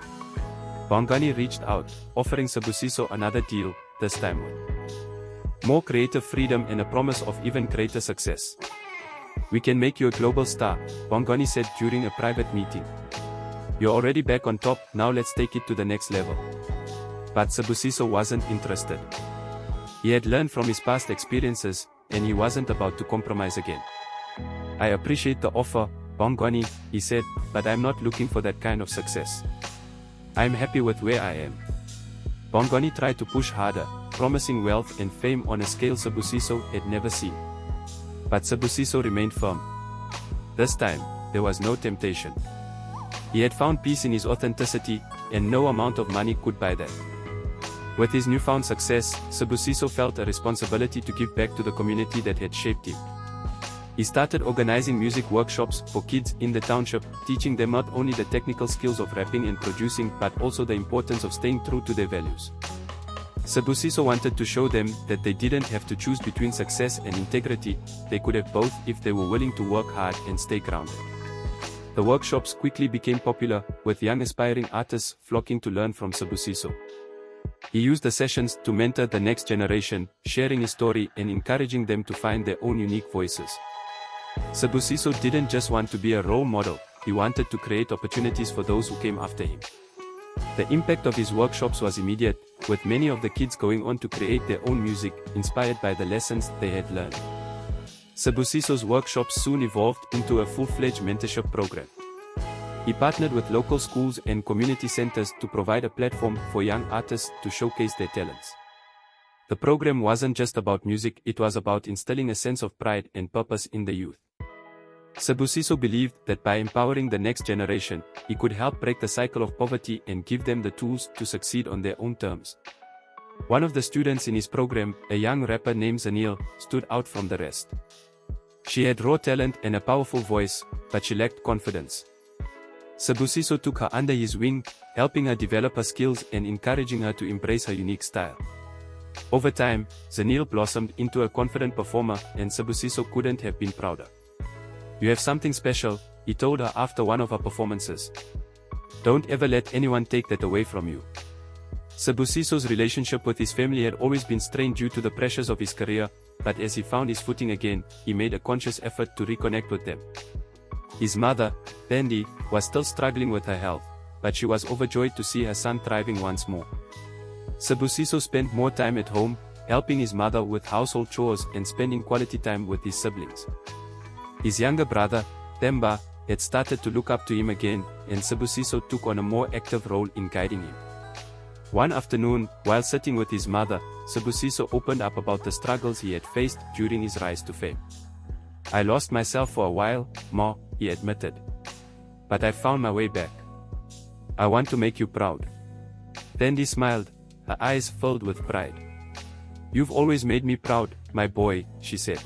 Bongani reached out, offering Sibusiso another deal, this time with more creative freedom and a promise of even greater success. "We can make you a global star," Bongani said during a private meeting. "You're already back on top, now let's take it to the next level." But Sibusiso wasn't interested. He had learned from his past experiences, and he wasn't about to compromise again. "I appreciate the offer, Bongani," he said, "but I'm not looking for that kind of success. I'm happy with where I am." Bongani tried to push harder, promising wealth and fame on a scale Sibusiso had never seen. But Sibusiso remained firm. This time, there was no temptation. He had found peace in his authenticity, and no amount of money could buy that. With his newfound success, Sibusiso felt a responsibility to give back to the community that had shaped him. He started organizing music workshops for kids in the township, teaching them not only the technical skills of rapping and producing but also the importance of staying true to their values. Sibusiso wanted to show them that they didn't have to choose between success and integrity, they could have both if they were willing to work hard and stay grounded. The workshops quickly became popular, with young aspiring artists flocking to learn from Sibusiso. He used the sessions to mentor the next generation, sharing his story and encouraging them to find their own unique voices. Sibusiso didn't just want to be a role model, he wanted to create opportunities for those who came after him. The impact of his workshops was immediate, with many of the kids going on to create their own music, inspired by the lessons they had learned. Sibusiso's workshops soon evolved into a full-fledged mentorship program. He partnered with local schools and community centers to provide a platform for young artists to showcase their talents. The program wasn't just about music, it was about instilling a sense of pride and purpose in the youth. Sibusiso believed that by empowering the next generation, he could help break the cycle of poverty and give them the tools to succeed on their own terms. One of the students in his program, a young rapper named Zanil, stood out from the rest. She had raw talent and a powerful voice, but she lacked confidence. Sibusiso took her under his wing, helping her develop her skills and encouraging her to embrace her unique style. Over time, Zanil blossomed into a confident performer, and Sibusiso couldn't have been prouder. "You have something special," he told her after one of her performances. "Don't ever let anyone take that away from you." Sibusiso's relationship with his family had always been strained due to the pressures of his career, but as he found his footing again, he made a conscious effort to reconnect with them. His mother, Thandi, was still struggling with her health, but she was overjoyed to see her son thriving once more. Sibusiso spent more time at home, helping his mother with household chores and spending quality time with his siblings. His younger brother, Themba, had started to look up to him again, and Sibusiso took on a more active role in guiding him. One afternoon, while sitting with his mother, Sibusiso opened up about the struggles he had faced during his rise to fame. "I lost myself for a while, Ma," he admitted. "But I found my way back. I want to make you proud." Thandi smiled, her eyes filled with pride. "You've always made me proud, my boy," she said.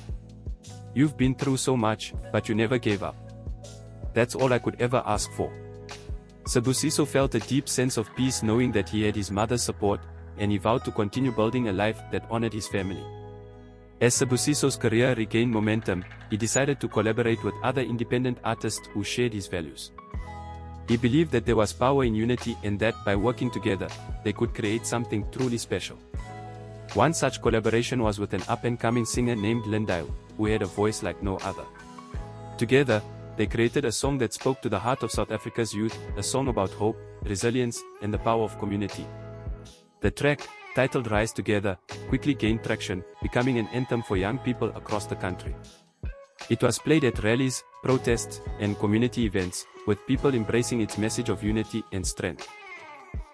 "You've been through so much, but you never gave up. That's all I could ever ask for." Sibusiso felt a deep sense of peace knowing that he had his mother's support, and he vowed to continue building a life that honored his family. As Sibusiso's career regained momentum, he decided to collaborate with other independent artists who shared his values. He believed that there was power in unity and that, by working together, they could create something truly special. One such collaboration was with an up-and-coming singer named Lindayo, who had a voice like no other. Together, they created a song that spoke to the heart of South Africa's youth, a song about hope, resilience, and the power of community. The track, titled Rise Together, quickly gained traction, becoming an anthem for young people across the country. It was played at rallies, protests, and community events, with people embracing its message of unity and strength.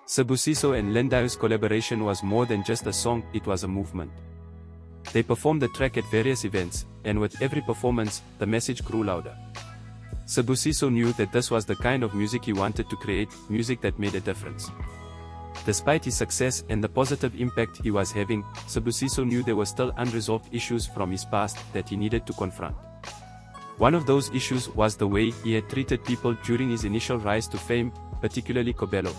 Sibusiso and Lindayo's collaboration was more than just a song, it was a movement. They performed the track at various events, and with every performance, the message grew louder. Sibusiso knew that this was the kind of music he wanted to create, music that made a difference. Despite his success and the positive impact he was having, Sibusiso knew there were still unresolved issues from his past that he needed to confront. One of those issues was the way he had treated people during his initial rise to fame, particularly Kobelo.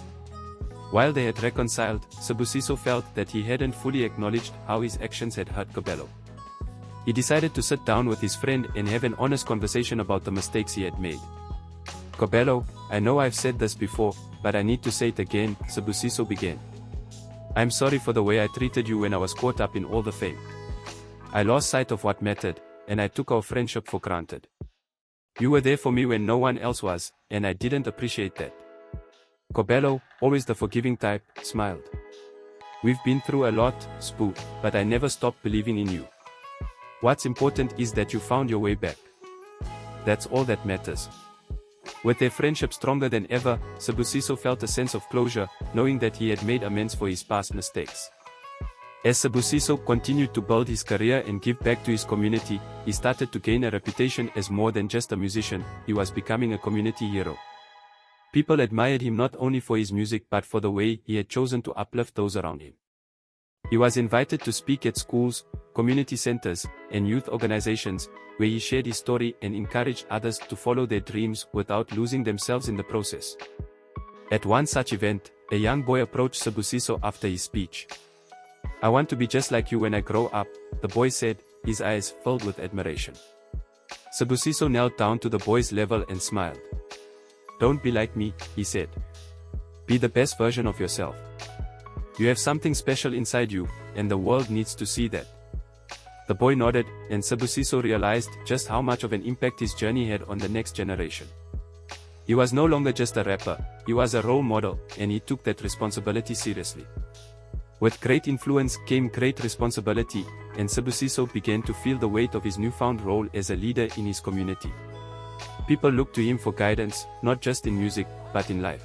While they had reconciled, Sibusiso felt that he hadn't fully acknowledged how his actions had hurt Kobelo. He decided to sit down with his friend and have an honest conversation about the mistakes he had made. "Kobelo, I know I've said this before, but I need to say it again," Sibusiso began. "I'm sorry for the way I treated you when I was caught up in all the fame. I lost sight of what mattered, and I took our friendship for granted. You were there for me when no one else was, and I didn't appreciate that." Kobelo, always the forgiving type, smiled. "We've been through a lot, Sbu, but I never stopped believing in you. What's important is that you found your way back. That's all that matters." With their friendship stronger than ever, Sibusiso felt a sense of closure, knowing that he had made amends for his past mistakes. As Sibusiso continued to build his career and give back to his community, he started to gain a reputation as more than just a musician, he was becoming a community hero. People admired him not only for his music but for the way he had chosen to uplift those around him. He was invited to speak at schools, community centers, and youth organizations, where he shared his story and encouraged others to follow their dreams without losing themselves in the process. At one such event, a young boy approached Sibusiso after his speech. "I want to be just like you when I grow up," the boy said, his eyes filled with admiration. Sibusiso knelt down to the boy's level and smiled. "Don't be like me," he said. "Be the best version of yourself. You have something special inside you, and the world needs to see that." The boy nodded, and Sibusiso realized just how much of an impact his journey had on the next generation. He was no longer just a rapper, he was a role model, and he took that responsibility seriously. With great influence came great responsibility, and Sibusiso began to feel the weight of his newfound role as a leader in his community. People looked to him for guidance, not just in music, but in life.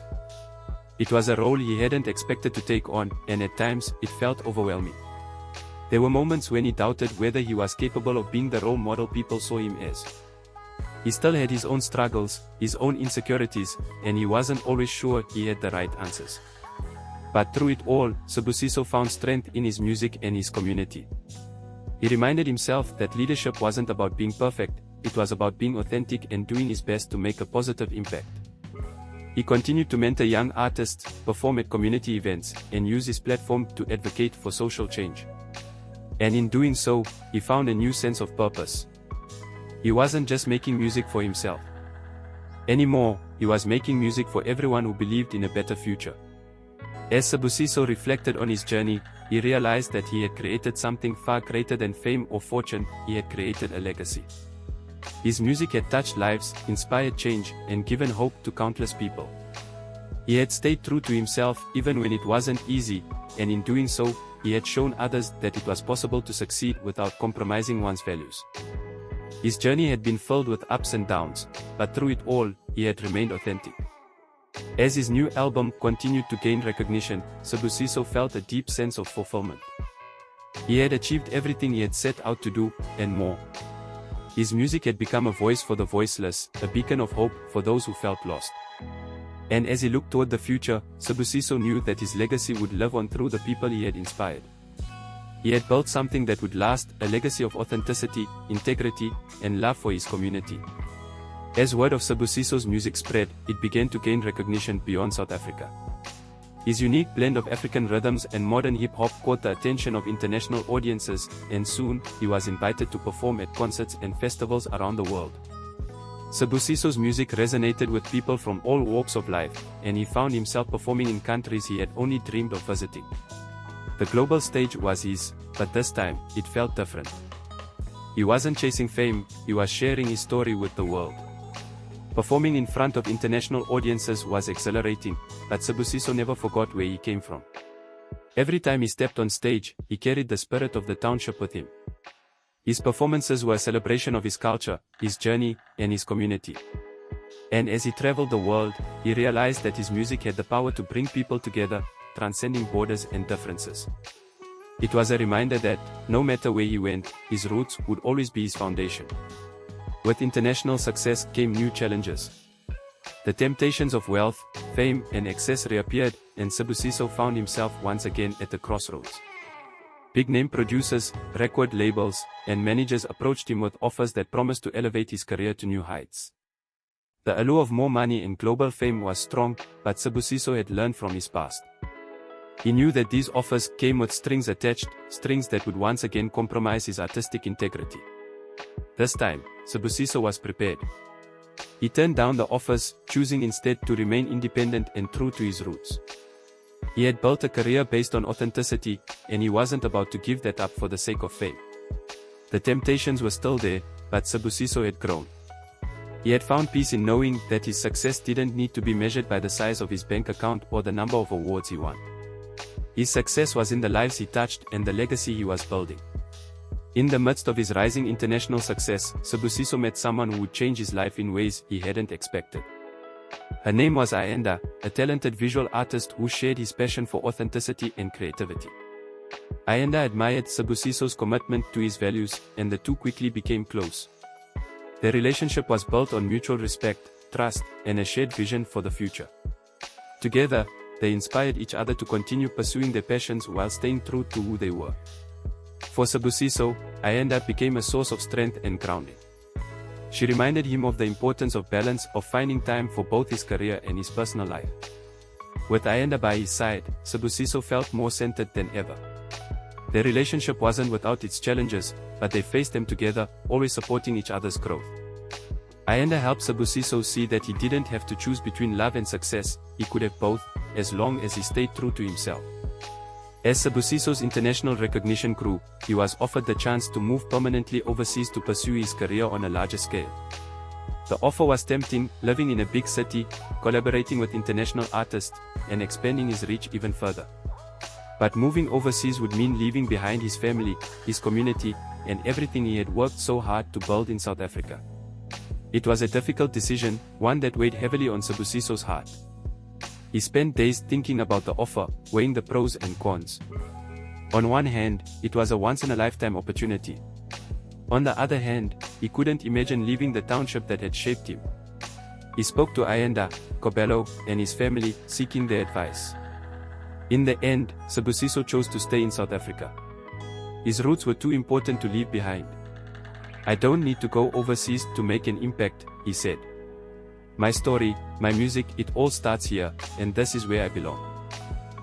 It was a role he hadn't expected to take on, and at times, it felt overwhelming. There were moments when he doubted whether he was capable of being the role model people saw him as. He still had his own struggles, his own insecurities, and he wasn't always sure he had the right answers. But through it all, Sibusiso found strength in his music and his community. He reminded himself that leadership wasn't about being perfect, it was about being authentic and doing his best to make a positive impact. He continued to mentor young artists, perform at community events, and use his platform to advocate for social change. And in doing so, he found a new sense of purpose. He wasn't just making music for himself anymore, he was making music for everyone who believed in a better future. As Sibusiso reflected on his journey, he realized that he had created something far greater than fame or fortune, he had created a legacy. His music had touched lives, inspired change, and given hope to countless people. He had stayed true to himself even when it wasn't easy, and in doing so, he had shown others that it was possible to succeed without compromising one's values. His journey had been filled with ups and downs, but through it all, he had remained authentic. As his new album continued to gain recognition, Sibusiso felt a deep sense of fulfillment. He had achieved everything he had set out to do, and more. His music had become a voice for the voiceless, a beacon of hope for those who felt lost. And as he looked toward the future, Sibusiso knew that his legacy would live on through the people he had inspired. He had built something that would last, a legacy of authenticity, integrity, and love for his community. As word of Sibusiso's music spread, it began to gain recognition beyond South Africa. His unique blend of African rhythms and modern hip-hop caught the attention of international audiences, and soon, he was invited to perform at concerts and festivals around the world. Sibusiso's music resonated with people from all walks of life, and he found himself performing in countries he had only dreamed of visiting. The global stage was his, but this time, it felt different. He wasn't chasing fame, he was sharing his story with the world. Performing in front of international audiences was exhilarating, but Sibusiso never forgot where he came from. Every time he stepped on stage, he carried the spirit of the township with him. His performances were a celebration of his culture, his journey, and his community. And as he traveled the world, he realized that his music had the power to bring people together, transcending borders and differences. It was a reminder that, no matter where he went, his roots would always be his foundation. With international success came new challenges. The temptations of wealth, fame, and excess reappeared, and Sibusiso found himself once again at the crossroads. Big-name producers, record labels, and managers approached him with offers that promised to elevate his career to new heights. The allure of more money and global fame was strong, but Sibusiso had learned from his past. He knew that these offers came with strings attached, strings that would once again compromise his artistic integrity. This time, Sibusiso was prepared. He turned down the offers, choosing instead to remain independent and true to his roots. He had built a career based on authenticity, and he wasn't about to give that up for the sake of fame. The temptations were still there, but Sibusiso had grown. He had found peace in knowing that his success didn't need to be measured by the size of his bank account or the number of awards he won. His success was in the lives he touched and the legacy he was building. In the midst of his rising international success, Sibusiso met someone who would change his life in ways he hadn't expected. Her name was Ayanda, a talented visual artist who shared his passion for authenticity and creativity. Ayanda admired Sibusiso's commitment to his values, and the two quickly became close. Their relationship was built on mutual respect, trust, and a shared vision for the future. Together, they inspired each other to continue pursuing their passions while staying true to who they were. For Sibusiso, Ayanda became a source of strength and grounding. She reminded him of the importance of balance, of finding time for both his career and his personal life. With Ayanda by his side, Sibusiso felt more centered than ever. Their relationship wasn't without its challenges, but they faced them together, always supporting each other's growth. Ayanda helped Sibusiso see that he didn't have to choose between love and success, he could have both, as long as he stayed true to himself. As Sibusiso's international recognition grew, he was offered the chance to move permanently overseas to pursue his career on a larger scale. The offer was tempting, living in a big city, collaborating with international artists, and expanding his reach even further. But moving overseas would mean leaving behind his family, his community, and everything he had worked so hard to build in South Africa. It was a difficult decision, one that weighed heavily on Sibusiso's heart. He spent days thinking about the offer, weighing the pros and cons. On one hand, it was a once-in-a-lifetime opportunity. On the other hand, he couldn't imagine leaving the township that had shaped him. He spoke to Ayanda, Kobelo, and his family, seeking their advice. In the end, Sibusiso chose to stay in South Africa. His roots were too important to leave behind. "I don't need to go overseas to make an impact," he said. "My story, my music, it all starts here, and this is where I belong."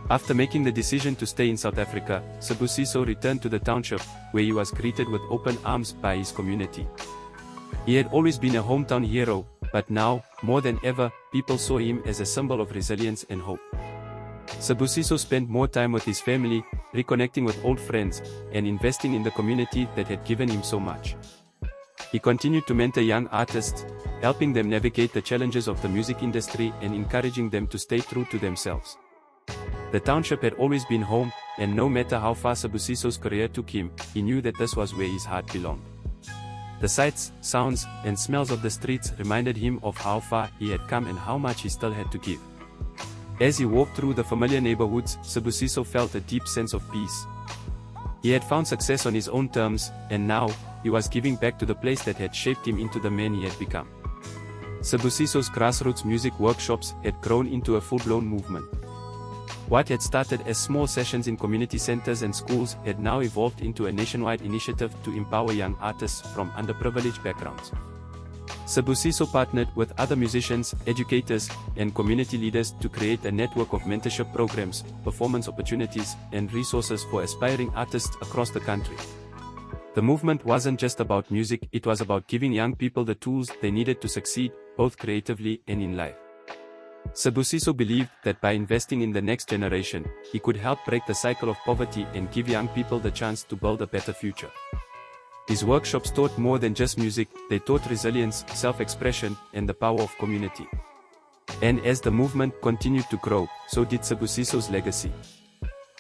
After making the decision to stay in South Africa, Sibusiso returned to the township, where he was greeted with open arms by his community. He had always been a hometown hero, but now, more than ever, people saw him as a symbol of resilience and hope. Sibusiso spent more time with his family, reconnecting with old friends, and investing in the community that had given him so much. He continued to mentor young artists, helping them navigate the challenges of the music industry and encouraging them to stay true to themselves. The township had always been home, and no matter how far Sibusiso's career took him, he knew that this was where his heart belonged. The sights, sounds, and smells of the streets reminded him of how far he had come and how much he still had to give. As he walked through the familiar neighborhoods, Sibusiso felt a deep sense of peace. He had found success on his own terms, and now, he was giving back to the place that had shaped him into the man he had become. Sibusiso's grassroots music workshops had grown into a full-blown movement. What had started as small sessions in community centers and schools had now evolved into a nationwide initiative to empower young artists from underprivileged backgrounds. Sibusiso partnered with other musicians, educators, and community leaders to create a network of mentorship programs, performance opportunities, and resources for aspiring artists across the country. The movement wasn't just about music, it was about giving young people the tools they needed to succeed, both creatively and in life. Sibusiso believed that by investing in the next generation, he could help break the cycle of poverty and give young people the chance to build a better future. His workshops taught more than just music, they taught resilience, self-expression, and the power of community. And as the movement continued to grow, so did Sibusiso's legacy.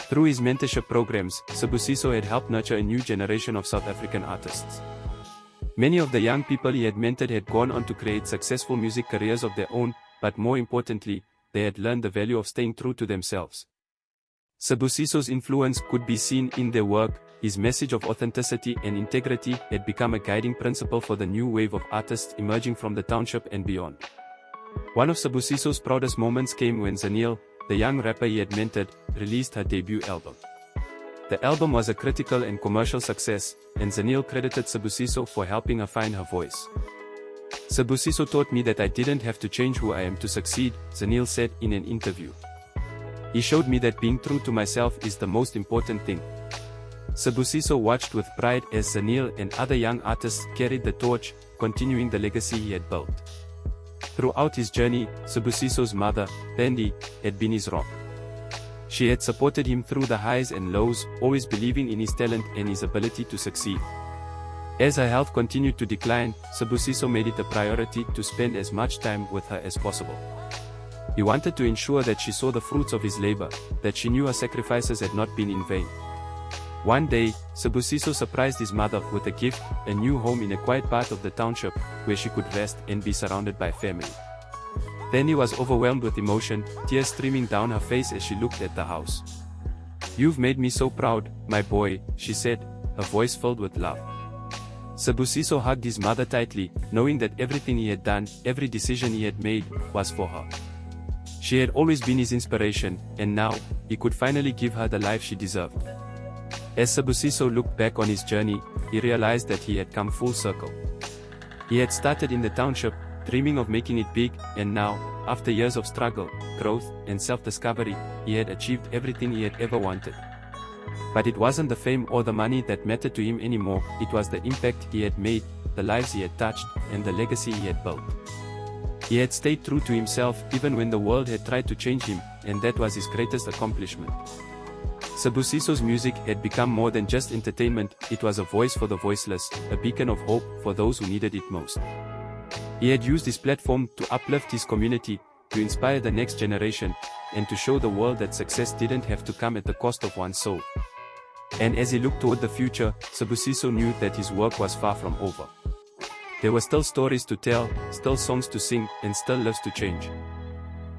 Through his mentorship programs, Sibusiso had helped nurture a new generation of South African artists. Many of the young people he had mentored had gone on to create successful music careers of their own, but more importantly, they had learned the value of staying true to themselves. Sibusiso's influence could be seen in their work. His message of authenticity and integrity had become a guiding principle for the new wave of artists emerging from the township and beyond. One of Sibusiso's proudest moments came when Zanille, the young rapper he had mentored, released her debut album. The album was a critical and commercial success, and Zanille credited Sibusiso for helping her find her voice. "Sibusiso taught me that I didn't have to change who I am to succeed," Zanille said in an interview. "He showed me that being true to myself is the most important thing." Sibusiso watched with pride as Zanille and other young artists carried the torch, continuing the legacy he had built. Throughout his journey, Sibusiso's mother, Thandi, had been his rock. She had supported him through the highs and lows, always believing in his talent and his ability to succeed. As her health continued to decline, Sibusiso made it a priority to spend as much time with her as possible. He wanted to ensure that she saw the fruits of his labor, that she knew her sacrifices had not been in vain. One day, Sibusiso surprised his mother with a gift, a new home in a quiet part of the township, where she could rest and be surrounded by family. Thandi was overwhelmed with emotion, tears streaming down her face as she looked at the house. "You've made me so proud, my boy," she said, her voice filled with love. Sibusiso hugged his mother tightly, knowing that everything he had done, every decision he had made, was for her. She had always been his inspiration, and now, he could finally give her the life she deserved. As Sibusiso looked back on his journey, he realized that he had come full circle. He had started in the township, dreaming of making it big, and now, after years of struggle, growth, and self-discovery, he had achieved everything he had ever wanted. But it wasn't the fame or the money that mattered to him anymore, it was the impact he had made, the lives he had touched, and the legacy he had built. He had stayed true to himself even when the world had tried to change him, and that was his greatest accomplishment. Sibusiso's music had become more than just entertainment, it was a voice for the voiceless, a beacon of hope for those who needed it most. He had used his platform to uplift his community, to inspire the next generation, and to show the world that success didn't have to come at the cost of one's soul. And as he looked toward the future, Sibusiso knew that his work was far from over. There were still stories to tell, still songs to sing, and still lives to change.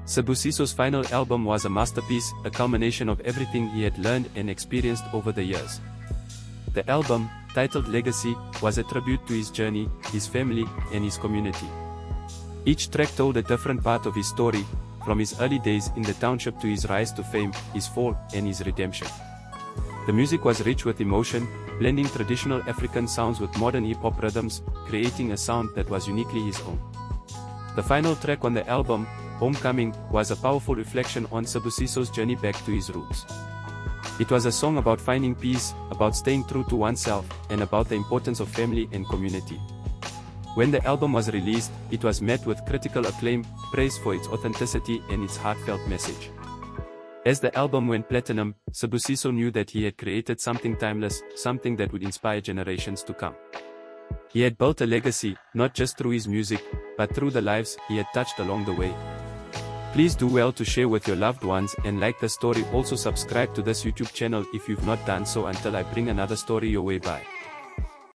Sibusiso's final album was a masterpiece, a culmination of everything he had learned and experienced over the years. The album, titled Legacy, was a tribute to his journey, his family, and his community. Each track told a different part of his story, from his early days in the township to his rise to fame, his fall, and his redemption. The music was rich with emotion, blending traditional African sounds with modern hip-hop rhythms, creating a sound that was uniquely his own. The final track on the album, Homecoming, was a powerful reflection on Sibusiso's journey back to his roots. It was a song about finding peace, about staying true to oneself, and about the importance of family and community. When the album was released, it was met with critical acclaim, praise for its authenticity and its heartfelt message. As the album went platinum, Sibusiso knew that he had created something timeless, something that would inspire generations to come. He had built a legacy, not just through his music, but through the lives he had touched along the way. Please do well to share with your loved ones and like the story. Also subscribe to this YouTube channel if you've not done so until I bring another story your way. Bye.